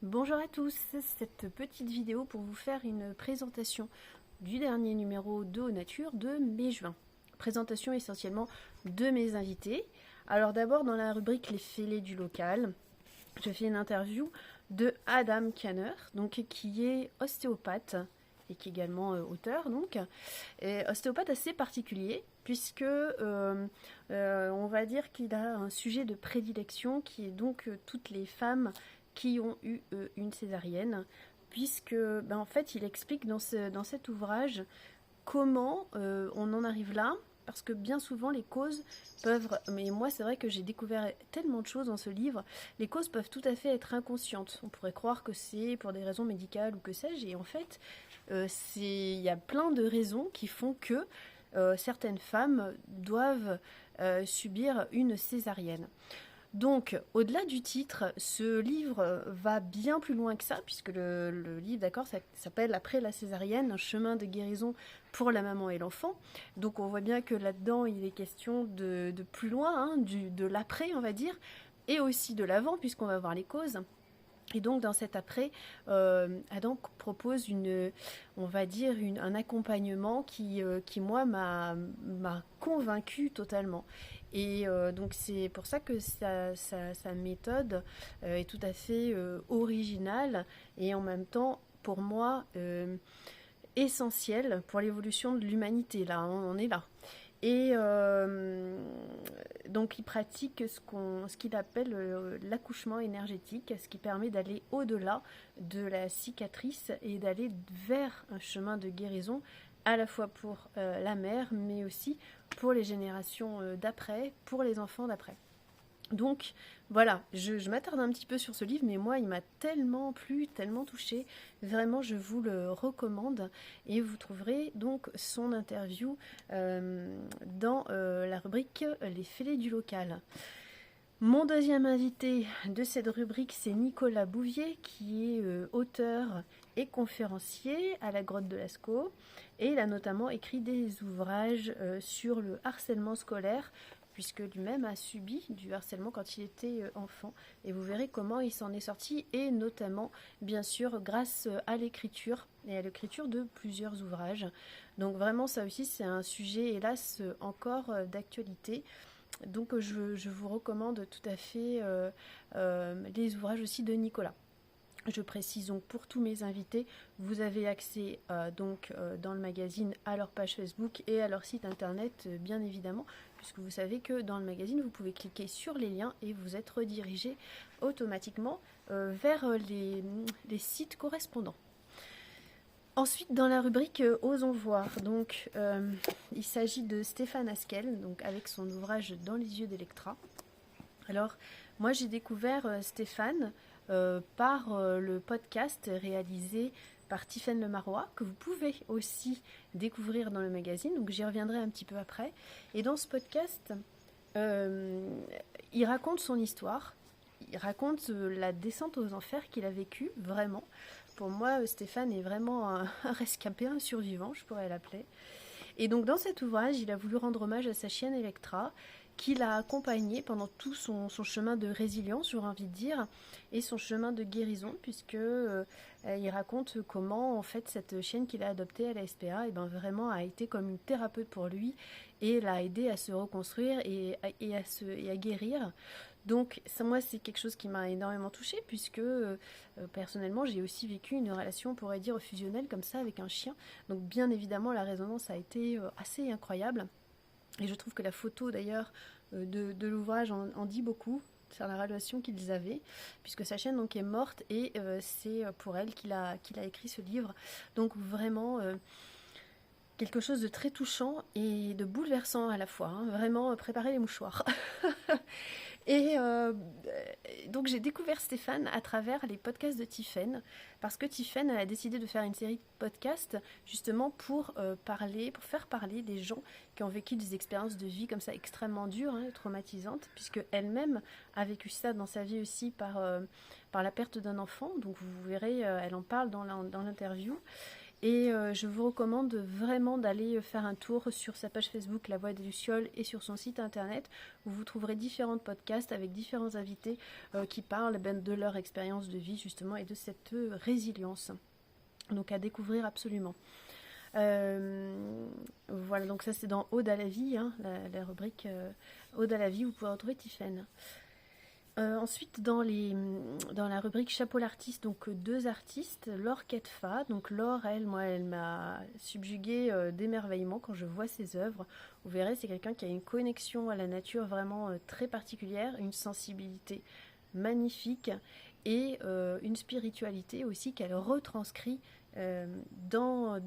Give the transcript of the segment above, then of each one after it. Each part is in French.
Bonjour à tous, cette petite vidéo pour vous faire une présentation du dernier numéro de Haut Nature de mai-juin. Présentation essentiellement de mes invités. Alors d'abord dans la rubrique Les fêlés du local, je fais une interview de Adam Kanner, donc qui est ostéopathe et qui est également auteur, et ostéopathe assez particulier puisque on va dire qu'il a un sujet de prédilection qui est donc toutes les femmes qui ont eu une césarienne, puisque en fait il explique dans cet ouvrage comment on en arrive là, parce que bien souvent les causes peuvent, mais moi c'est vrai que j'ai découvert tellement de choses dans ce livre, les causes peuvent tout à fait être inconscientes. On pourrait croire que c'est pour des raisons médicales ou que sais-je, et en fait il y a plein de raisons qui font que certaines femmes doivent subir une césarienne. Donc, au-delà du titre, ce livre va bien plus loin que ça, puisque le livre, d'accord, ça s'appelle Après la césarienne, un chemin de guérison pour la maman et l'enfant. Donc, on voit bien que là-dedans, il est question de plus loin, hein, de l'après, on va dire, et aussi de l'avant, puisqu'on va voir les causes. Et donc dans cet après, Adam propose on va dire un accompagnement qui moi m'a convaincue totalement. Et donc c'est pour ça que sa méthode est tout à fait originale et en même temps pour moi essentielle pour l'évolution de l'humanité. Là, on est là. Et donc il pratique ce qu'il appelle l'accouchement énergétique, ce qui permet d'aller au-delà de la cicatrice et d'aller vers un chemin de guérison à la fois pour la mère, mais aussi pour les générations d'après, pour les enfants d'après. Donc voilà, je m'attarde un petit peu sur ce livre, mais moi il m'a tellement plu, tellement touché, vraiment je vous le recommande et vous trouverez donc son interview dans la rubrique Les fêlés du local. Mon deuxième invité de cette rubrique, c'est Nicolas Bouvier, qui est auteur et conférencier à la Grotte de Lascaux, et il a notamment écrit des ouvrages sur le harcèlement scolaire, puisque lui-même a subi du harcèlement quand il était enfant, et vous verrez comment il s'en est sorti, et notamment, bien sûr, grâce à l'écriture, et à l'écriture de plusieurs ouvrages. Donc vraiment, ça aussi, c'est un sujet, hélas, encore d'actualité. Donc je vous recommande tout à fait les ouvrages aussi de Nicolas. Je précise donc pour tous mes invités, vous avez accès dans le magazine à leur page Facebook et à leur site internet bien évidemment, puisque vous savez que dans le magazine vous pouvez cliquer sur les liens et vous êtes redirigé automatiquement vers les sites correspondants. Ensuite, dans la rubrique Osons voir, donc il s'agit de Stéphane Askel, donc avec son ouvrage Dans les yeux d'Electra. Alors, moi j'ai découvert Stéphane par le podcast réalisé par Tiffaine Lemarois, que vous pouvez aussi découvrir dans le magazine, donc j'y reviendrai un petit peu après. Et dans ce podcast, il raconte son histoire, il raconte la descente aux enfers qu'il a vécue, vraiment. Pour moi, Stéphane est vraiment un rescapé, un survivant, je pourrais l'appeler. Et donc dans cet ouvrage, il a voulu rendre hommage à sa chienne Electra, qu'il a accompagnée pendant tout son chemin de résilience, j'aurais envie de dire, et son chemin de guérison, puisque il raconte comment en fait cette chienne qu'il a adoptée à la SPA, vraiment a été comme une thérapeute pour lui et l'a aidé à se reconstruire et à guérir. Donc ça, moi, c'est quelque chose qui m'a énormément touchée, puisque personnellement, j'ai aussi vécu une relation, on pourrait dire, fusionnelle comme ça avec un chien. Donc bien évidemment, la résonance a été assez incroyable. Et je trouve que la photo, d'ailleurs, de l'ouvrage en dit beaucoup sur la relation qu'ils avaient, puisque sa chienne donc, est morte, et c'est pour elle qu'il a écrit ce livre. Donc vraiment... quelque chose de très touchant et de bouleversant à la fois, hein. Vraiment préparer les mouchoirs. Et donc j'ai découvert Stéphane à travers les podcasts de Tiffaine, parce que Tiffaine a décidé de faire une série de podcasts justement pour faire parler des gens qui ont vécu des expériences de vie comme ça extrêmement dures, hein, traumatisantes, puisque elle-même a vécu ça dans sa vie aussi par la perte d'un enfant. Donc vous verrez, elle en parle dans l'interview. Et je vous recommande vraiment d'aller faire un tour sur sa page Facebook La Voix des Lucioles et sur son site internet où vous trouverez différents podcasts avec différents invités qui parlent de leur expérience de vie justement et de cette résilience. Donc à découvrir absolument. Voilà, donc ça c'est dans Ode à la vie, hein, la rubrique Ode à la vie, vous pouvez retrouver Tiffaine. Ensuite, dans la rubrique Chapeau l'artiste, donc deux artistes, Laure Ketfa. Donc Laure, elle m'a subjuguée d'émerveillement quand je vois ses œuvres. Vous verrez, c'est quelqu'un qui a une connexion à la nature vraiment très particulière, une sensibilité magnifique et une spiritualité aussi qu'elle retranscrit dans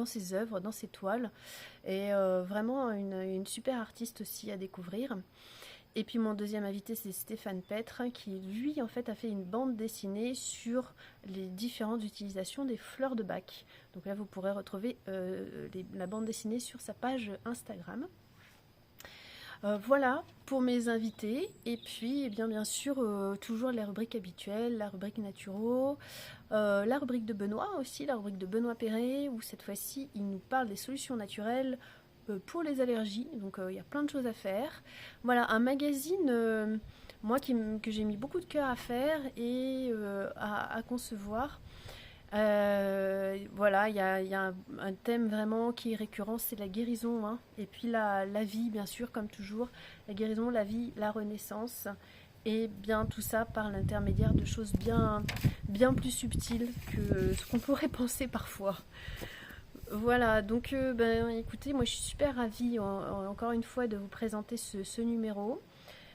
ses œuvres, dans ses toiles. Et vraiment une super artiste aussi à découvrir. Et puis mon deuxième invité, c'est Stéphane Petre, qui lui en fait a fait une bande dessinée sur les différentes utilisations des fleurs de bac. Donc là vous pourrez retrouver la bande dessinée sur sa page Instagram. Voilà pour mes invités. Et puis eh bien sûr toujours les rubriques habituelles, la rubrique Naturo, la rubrique de Benoît aussi, la rubrique de Benoît Perret, où cette fois-ci il nous parle des solutions naturelles pour les allergies, donc il y a plein de choses à faire. Voilà, un magazine, moi que j'ai mis beaucoup de cœur à faire et à concevoir. Voilà, il y a un thème vraiment qui est récurrent, c'est la guérison, hein. Et puis la vie, bien sûr, comme toujours, la guérison, la vie, la renaissance, et bien tout ça par l'intermédiaire de choses bien plus subtiles que ce qu'on pourrait penser parfois. Voilà, donc écoutez, moi je suis super ravie encore une fois de vous présenter ce numéro.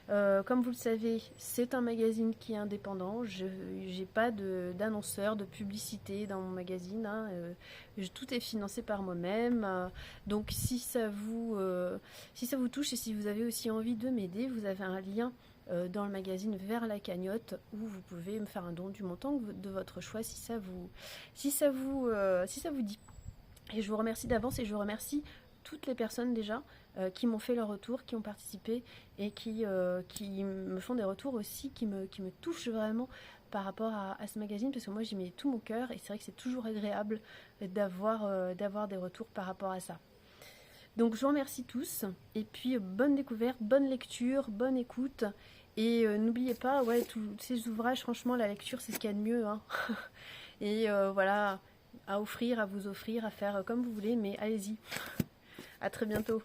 Comme vous le savez, c'est un magazine qui est indépendant. Je n'ai pas d'annonceur, de publicité dans mon magazine, hein. Tout est financé par moi-même. Donc si ça vous touche et si vous avez aussi envie de m'aider, vous avez un lien dans le magazine vers la cagnotte où vous pouvez me faire un don du montant de votre choix si ça vous dit. Et je vous remercie d'avance et je remercie toutes les personnes déjà qui m'ont fait leur retour, qui ont participé et qui me font des retours aussi qui me touchent vraiment par rapport à ce magazine parce que moi j'y mets tout mon cœur et c'est vrai que c'est toujours agréable d'avoir des retours par rapport à ça. Donc je vous remercie tous et puis bonne découverte, bonne lecture, bonne écoute et n'oubliez pas, tous ces ouvrages, franchement la lecture c'est ce qu'il y a de mieux, hein. Et voilà, à offrir, à vous offrir, à faire comme vous voulez, mais allez-y. À très bientôt.